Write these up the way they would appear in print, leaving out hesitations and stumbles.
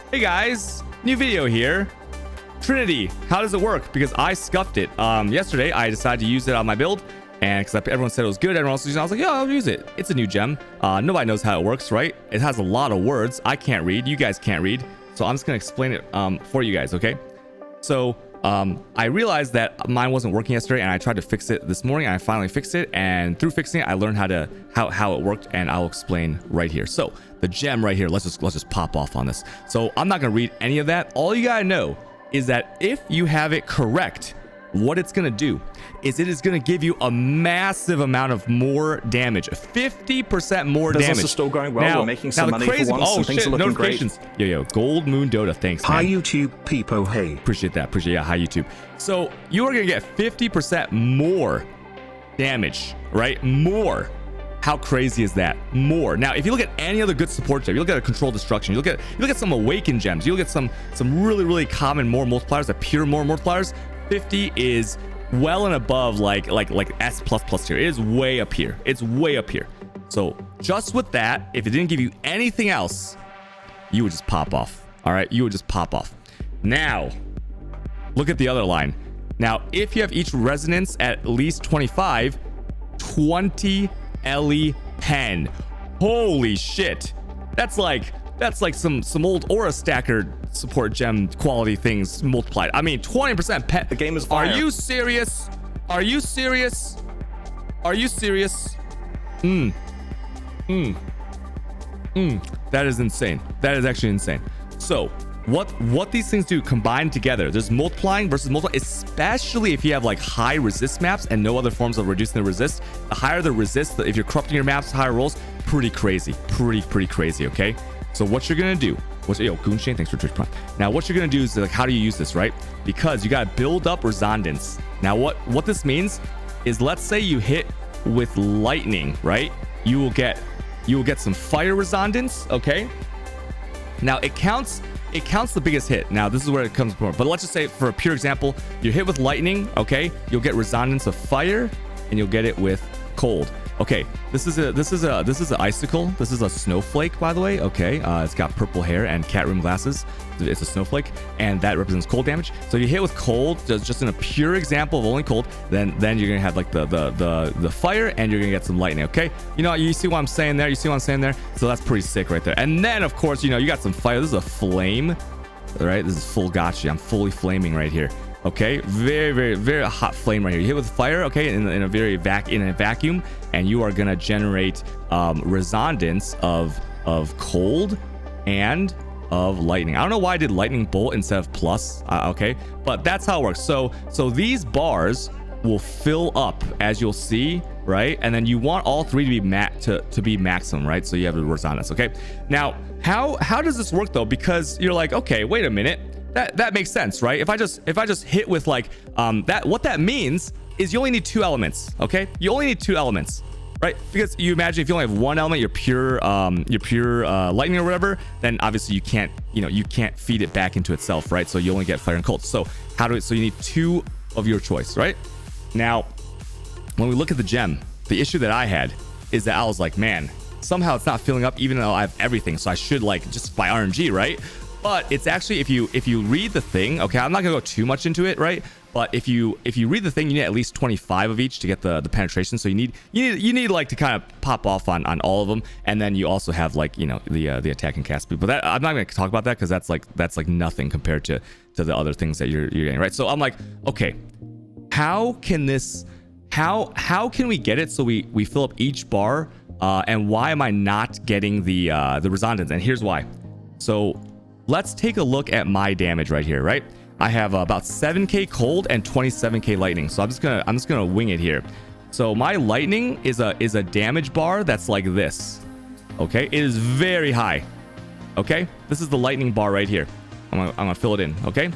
Hey guys, new video here. Trinity, how does it work? Because I scuffed it. Yesterday I decided to use it on my build, and because everyone said it was good, everyone else was using it, I was like, yeah, I'll use it. It's a new gem. Nobody knows how it works, right? It has a lot of words. I can't read. You guys can't read. So I'm just gonna explain it for you guys, okay? So I realized that mine wasn't working yesterday, and I tried to fix it this morning, and I finally fixed it. And through fixing it, I learned how it worked, and I'll explain right here. So the gem right here, let's just pop off on this. So I'm not gonna read any of that. All you gotta know is that if you have it correct, what it's gonna do is it is gonna give you a massive amount of more damage, 50% more damage. Business is still going well. Now, we're making some money for once, and things are looking great. Yo, Gold Moon Dota, thanks, man. Hi YouTube people, hey. Appreciate that. Yeah, hi YouTube. So you are gonna get 50% more damage, right? More. How crazy is that? More. Now, if you look at any other good support gem, you look at a Control Destruction, you look at some Awakened gems, you look at some really common more multipliers, the pure more multipliers. 50 is well and above like S++ tier. It is way up here. It's way up here. So just with that, if it didn't give you anything else, you would just pop off. All right, you would just pop off. Now, look at the other line. Now, if you have each resonance at least 25, 20 LE pen. Holy shit. That's like some old Aura Stacker support gem quality things multiplied. I mean, 20% pen. The game is fire. Are you serious? Are you serious? Are you serious? That is insane. That is actually insane. So what these things do combined together, there's multiplying versus multiplying, especially if you have like high resist maps and no other forms of reducing the resist. The higher the resist, if you're corrupting your maps, higher rolls, pretty crazy, pretty crazy. Okay, so what you're gonna do, yo, Goonchain, thanks for Twitch Prime. Now what you're gonna do is like, how do you use this, right? Because you gotta build up resonance. Now what this means is, let's say you hit with lightning, right? You will get some fire resonance. Okay, now it counts the biggest hit. Now this is where it comes from, but let's just say, for a pure example, you hit with lightning, okay, you'll get resonance of fire, and you'll get it with cold. Okay, this is an icicle. This is a snowflake, by the way. Okay, it's got purple hair and cat room glasses. It's a snowflake, and that represents cold damage. So you hit with cold, just in a pure example of only cold, then you're gonna have like the fire, and you're gonna get some lightning. Okay, you see what I'm saying there? So that's pretty sick right there. And then of course, you got some fire. This is a flame, right? This is full gotcha. I'm fully flaming right here. Okay, very hot flame right here. You hit with fire, okay, in a vacuum, and you are gonna generate resonance of cold and of lightning. I don't know why I did lightning bolt instead of plus, okay, but that's how it works. So these bars will fill up, as you'll see, right? And then you want all three to be maximum, right? So you have the resonance. Okay, now how does this work though? Because you're like, okay, wait a minute. That makes sense, right? If I just hit with like that, what that means is you only need two elements. Okay, you only need two elements, right? Because you imagine if you only have one element, your pure lightning or whatever, then obviously you can't feed it back into itself, right? So you only get fire and cold. So so you need two of your choice, right? Now, when we look at the gem, the issue that I had is that I was like, man, somehow it's not filling up, even though I have everything. So I should like just buy RNG, right? But it's actually, if you read the thing, okay, I'm not gonna go too much into it, right? But if you read the thing, you need at least 25 of each to get the penetration. So you need like to kind of pop off on all of them, and then you also have like the attack and cast speed. But that, I'm not gonna talk about that because that's like nothing compared to the other things that you're getting, right? So I'm like, okay, how can we get it so we fill up each bar, and why am I not getting the resonance? And here's why. So let's take a look at my damage right here, right? I have about 7k cold and 27k lightning. So I'm just gonna wing it here. So my lightning is a damage bar that's like this. Okay, it is very high. Okay, this is the lightning bar right here. I'm gonna fill it in. Okay,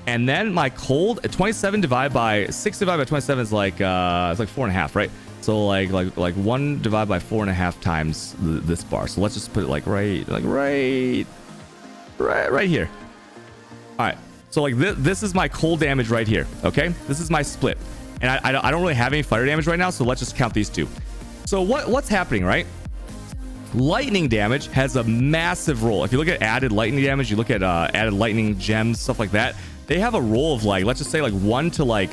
and then my cold, 27 divided by 6 divided by 27 is like it's like 4.5, right? So like 1 divided by 4.5 times this bar. So let's just put it like right here. All right, so like this is my cold damage right here. Okay, this is my split, and I don't really have any fire damage right now, so let's just count these two. So what's happening, right? Lightning damage has a massive role. If you look at added lightning damage, you look at added lightning gems, stuff like that, they have a role of like, let's just say like 1 to like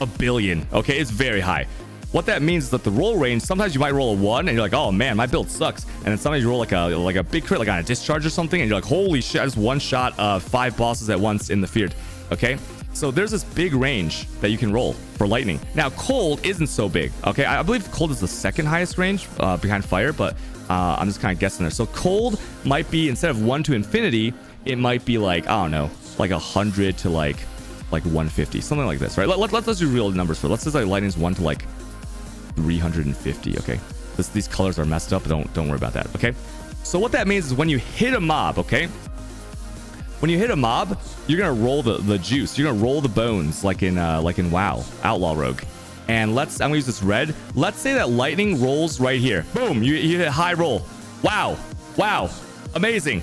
a billion. Okay, it's very high. What that means is that the roll range, sometimes you might roll a 1 and you're like, oh man, my build sucks. And then sometimes you roll like a big crit, like on a discharge or something, and you're like, holy shit, I just one shot 5 bosses at once in the field. Okay, so there's this big range that you can roll for lightning. Now cold isn't so big. Okay, I believe cold is the second highest range behind fire, but I'm just kind of guessing there. So cold might be, instead of 1 to infinity, it might be like, I don't know, like 100 to like 150, something like this, right? Let's do real numbers for it. Let's just like lightning's 1 to like 350. Okay, these colors are messed up. Don't worry about that. Okay, so what that means is when you hit a mob, okay, when you hit a mob, you're gonna roll the juice. You're gonna roll the bones like in WoW Outlaw Rogue. And I'm gonna use this red. Let's say that lightning rolls right here. Boom, you hit high roll. Wow, amazing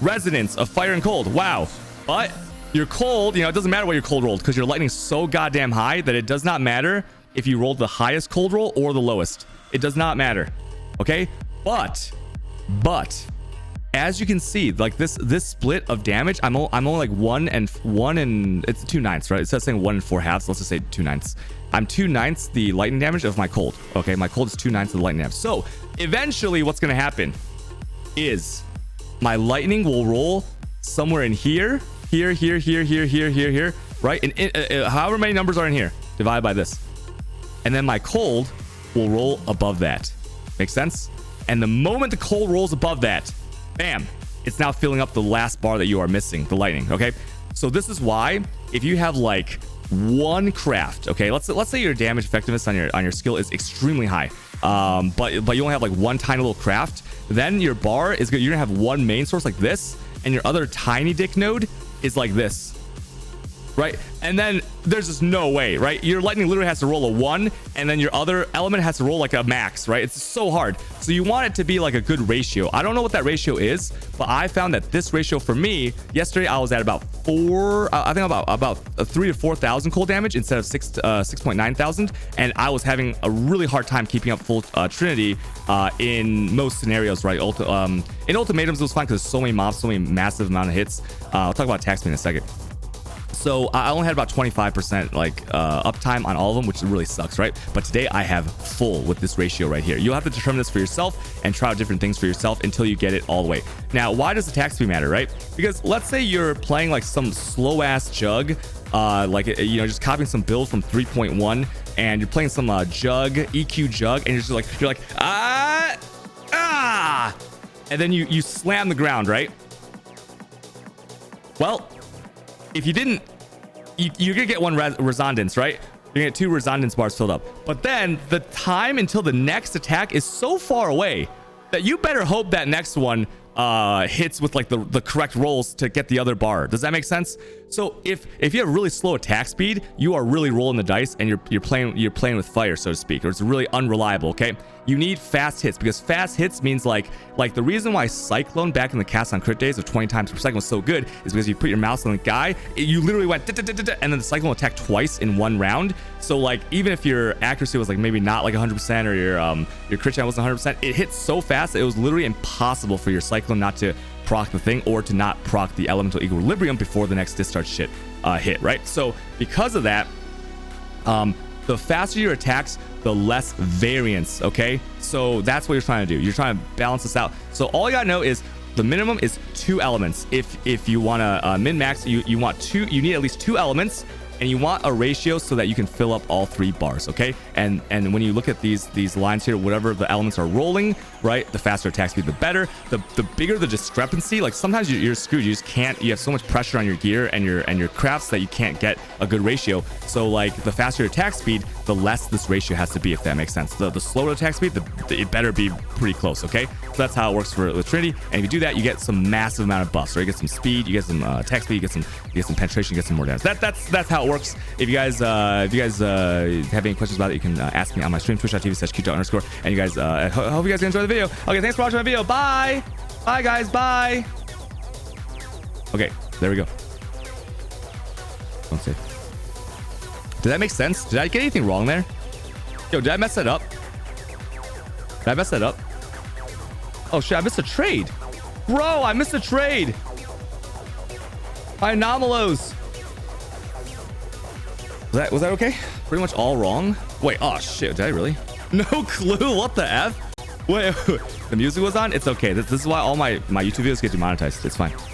resonance of fire and cold. Wow. But your cold, it doesn't matter what your cold rolled, because your lightning's so goddamn high that it does not matter if you rolled the highest cold roll or the lowest. It does not matter. Okay, but as you can see, like this split of damage, I'm only like 1 and it's 2/9, right? It says saying 1 and 4/2. Let's just say 2/9. I'm 2/9 the lightning damage of my cold. Okay, my cold is 2/9 of the lightning damage. So eventually what's gonna happen is my lightning will roll somewhere in here, right? And however many numbers are in here, divide by this. And then my cold will roll above that. Make sense? And the moment the cold rolls above that, bam, it's now filling up the last bar that you are missing, the lightning. Okay, so this is why if you have like 1 craft, okay, let's say your damage effectiveness on your skill is extremely high, but you only have like 1 tiny little craft, then your bar is good. You're gonna have 1 main source like this, and your other tiny dick node is like this, right? And then there's just no way, right? Your lightning literally has to roll a 1, and then your other element has to roll like a max, right? It's so hard. So you want it to be like a good ratio. I don't know what that ratio is, but I found that this ratio for me, yesterday I was at about 4, I think about 3 to 4,000 cold damage instead of 6.9 thousand, and I was having a really hard time keeping up full Trinity in most scenarios, right? In ultimatums it was fine because there's so many mobs, so many massive amount of hits. I'll talk about attack speed in a second. So I only had about 25% like uptime on all of them, which really sucks, right? But today I have full with this ratio right here. You'll have to determine this for yourself and try out different things for yourself until you get it all the way. Now, why does attack speed matter, right? Because let's say you're playing like some slow ass jug, just copying some build from 3.1, and you're playing some jug, EQ jug, and you're like and then you slam the ground, right? Well, if you didn't, you're gonna get 1 resonance, right? You're gonna get 2 resonance bars filled up. But then the time until the next attack is so far away that you better hope that next one hits with like the correct rolls to get the other bar. Does that make sense? So if you have really slow attack speed, you are really rolling the dice, and you're playing with fire, so to speak, or it's really unreliable. Okay, you need fast hits, because fast hits means like the reason why Cyclone back in the cast on crit days of 20 times per second was so good is because you put your mouse on the guy, you literally went and then the Cyclone attacked twice in 1 round. So like even if your accuracy was like maybe not like 100%, or your crit chance wasn't 100%, it hit so fast that it was literally impossible for your Cyclone not to proc the thing, or to not proc the elemental equilibrium before the next discharge shit hit, right? So because of that, the faster your attacks, the less variance. Okay, so that's what you're trying to do. You're trying to balance this out. So all you gotta know is the minimum is 2 elements. If you want to min max, you need at least 2 elements, and you want a ratio so that you can fill up all 3 bars. Okay, and when you look at these lines here, whatever the elements are rolling, right, the faster attack speed, the better. The bigger the discrepancy, like sometimes you're screwed. You just can't, you have so much pressure on your gear and your crafts that you can't get a good ratio. So like the faster your attack speed, the less this ratio has to be, if that makes sense. The slower attack speed, it better be pretty close. Okay, so that's how it works for Trinity. And if you do that, you get some massive amount of buffs, right? You get some speed, you get some attack speed, you get some penetration, you get some more damage. That's how it works. If you guys have any questions about it, you can ask me on my stream, twitch.tv/cute_. And you guys, I hope you guys enjoy the video. Okay, thanks for watching my video. Bye guys, bye. Okay, there we go. Don't save. Did that make sense? Did I get anything wrong there? Yo, did I mess that up? Oh shit, I missed a trade. Bro, I missed a trade. Anomalos. Was that okay? Pretty much all wrong. Wait, oh shit, did I really? No clue. What the F? Wait, the music was on? It's okay. This is why all my YouTube videos get demonetized. It's fine.